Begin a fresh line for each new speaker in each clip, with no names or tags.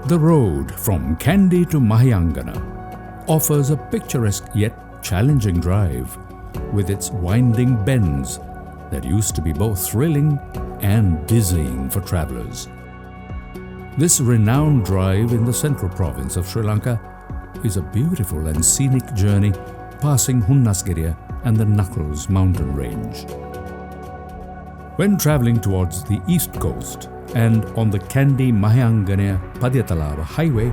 The road from Kandy to Mahiyangana offers a picturesque yet challenging drive with its winding bends that used to be both thrilling and dizzying for travellers. This renowned drive in the central province of Sri Lanka is a beautiful and scenic journey passing Hunnasgiriya and the Knuckles mountain range. When travelling towards the east coast and on the Kandy-Mahiyanganaya Padyatalava highway,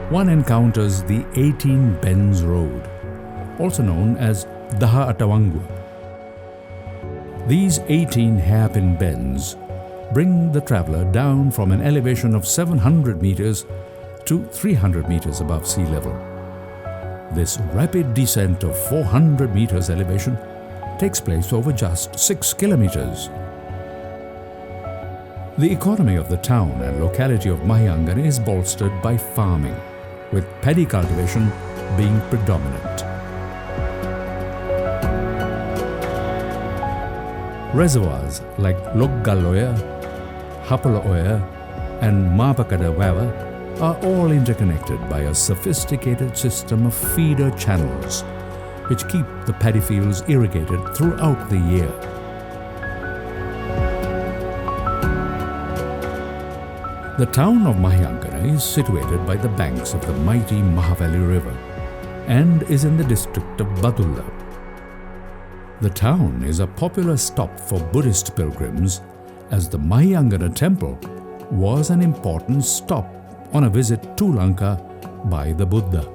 one encounters the 18 Bends Road, also known as Daha Atawangwa. These 18 hairpin bends bring the traveller down from an elevation of 700 meters to 300 meters above sea level. This rapid descent of 400 meters elevation takes place over just 6 kilometers. The economy of the town and locality of Mahiyangana is bolstered by farming, with paddy cultivation being predominant. Reservoirs like Loggaloya, Hapalaoya and Mapakada Wawa are all interconnected by a sophisticated system of feeder channels which keep the paddy fields irrigated throughout the year. The town of Mahiyangana is situated by the banks of the mighty Mahaweli River and is in the district of Badulla. The town is a popular stop for Buddhist pilgrims as the Mahiyangana temple was an important stop on a visit to Lanka by the Buddha.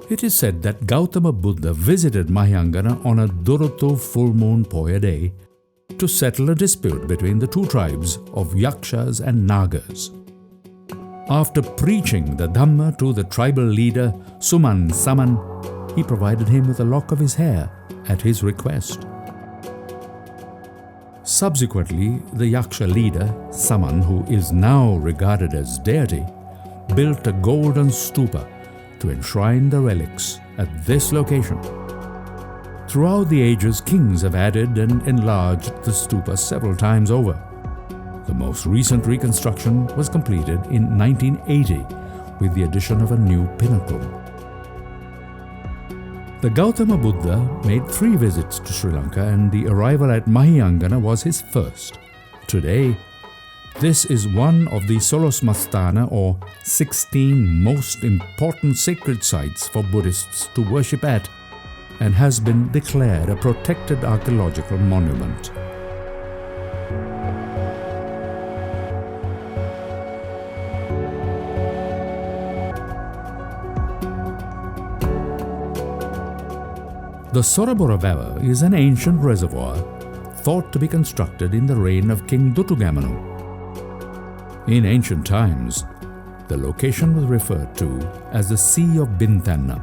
It is said that Gautama Buddha visited Mahiyangana on a Duroto full moon Poya day to settle a dispute between the two tribes of Yakshas and Nagas. After preaching the Dhamma to the tribal leader Suman Saman, he provided him with a lock of his hair at his request. Subsequently, the Yaksha leader, Saman, who is now regarded as deity, built a golden stupa to enshrine the relics at this location. Throughout the ages, kings have added and enlarged the stupa several times over. The most recent reconstruction was completed in 1980 with the addition of a new pinnacle. The Gautama Buddha made 3 visits to Sri Lanka and the arrival at Mahiyangana was his first. Today, this is one of the Solosmasthana or 16 most important sacred sites for Buddhists to worship at and has been declared a protected archaeological monument. The Sorabora Vawa is an ancient reservoir thought to be constructed in the reign of King Dutugamanu. In ancient times, the location was referred to as the Sea of Binthanna.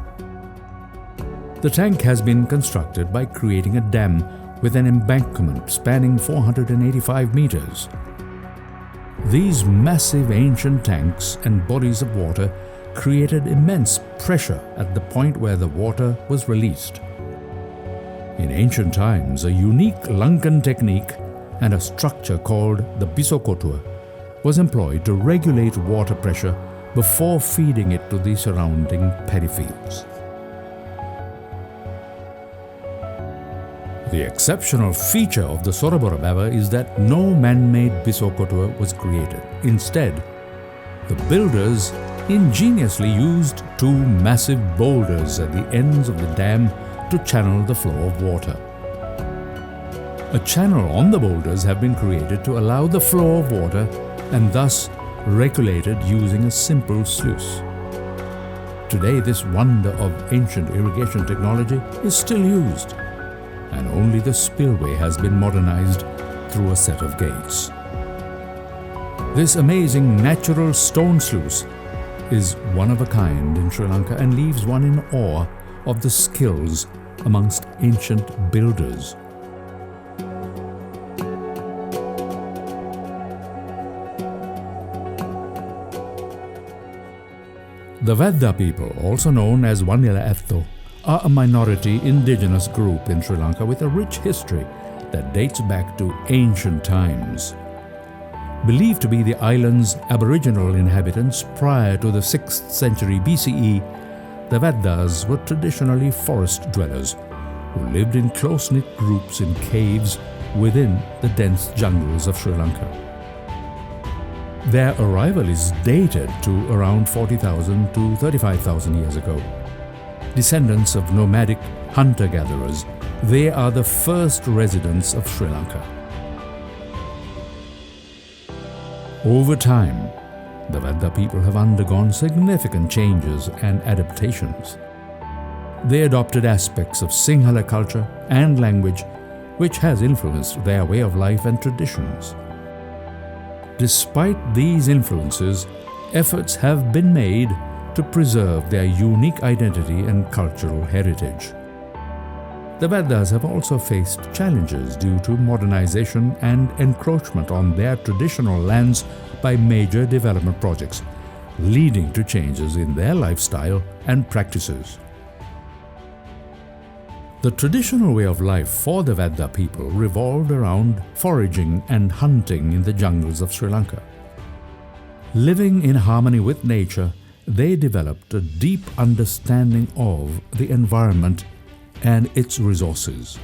The tank has been constructed by creating a dam with an embankment spanning 485 meters. These massive ancient tanks and bodies of water created immense pressure at the point where the water was released. In ancient times, a unique Lankan technique and a structure called the Bisokotua was employed to regulate water pressure before feeding it to the surrounding paddy fields. The exceptional feature of the Sorabora Vawa is that no man-made Bisokotua was created. Instead, the builders ingeniously used 2 massive boulders at the ends of the dam to channel the flow of water. A channel on the boulders have been created to allow the flow of water and thus regulated using a simple sluice. Today, this wonder of ancient irrigation technology is still used, and only the spillway has been modernized through a set of gates. This amazing natural stone sluice is one of a kind in Sri Lanka and leaves one in awe of the skills amongst ancient builders. The DVA people, also known as Vanilla Etho, are a minority indigenous group in Sri Lanka with a rich history that dates back to ancient times. Believed to be the island's aboriginal inhabitants prior to the 6th century BCE, the Vaddas were traditionally forest dwellers who lived in close-knit groups in caves within the dense jungles of Sri Lanka. Their arrival is dated to around 40,000 to 35,000 years ago. Descendants of nomadic hunter-gatherers, they are the first residents of Sri Lanka. Over time, the Vadda people have undergone significant changes and adaptations. They adopted aspects of Sinhala culture and language, which has influenced their way of life and traditions. Despite these influences, efforts have been made to preserve their unique identity and cultural heritage. The Vaddas have also faced challenges due to modernization and encroachment on their traditional lands by major development projects, leading to changes in their lifestyle and practices. The traditional way of life for the Vadda people revolved around foraging and hunting in the jungles of Sri Lanka. Living in harmony with nature, they developed a deep understanding of the environment and its resources.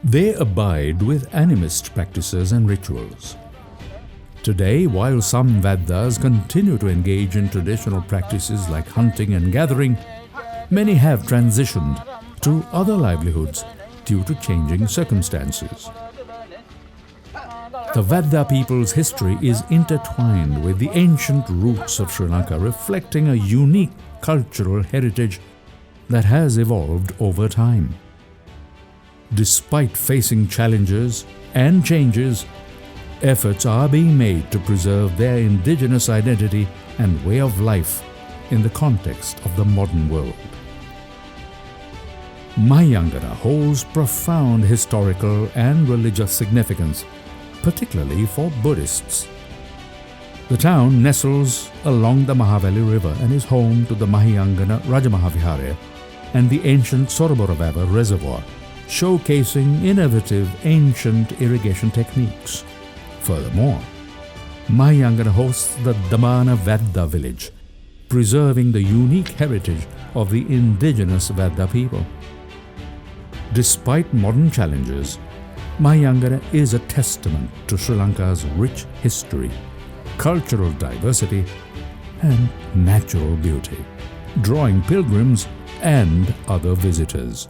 They abide with animist practices and rituals. Today, while some Vaddas continue to engage in traditional practices like hunting and gathering, many have transitioned to other livelihoods due to changing circumstances. The Vadda people's history is intertwined with the ancient roots of Sri Lanka, reflecting a unique cultural heritage that has evolved over time. Despite facing challenges and changes, efforts are being made to preserve their indigenous identity and way of life in the context of the modern world. Mahiyangana holds profound historical and religious significance, particularly for Buddhists. The town nestles along the Mahaweli River and is home to the Mahiyangana Rajamahavihara and the ancient Sorobora Reservoir, showcasing innovative ancient irrigation techniques. Furthermore, Mahiyangana hosts the Damana Vadda village, preserving the unique heritage of the indigenous Vadda people. Despite modern challenges, Mahiyangana is a testament to Sri Lanka's rich history, cultural diversity, and natural beauty, drawing pilgrims and other visitors.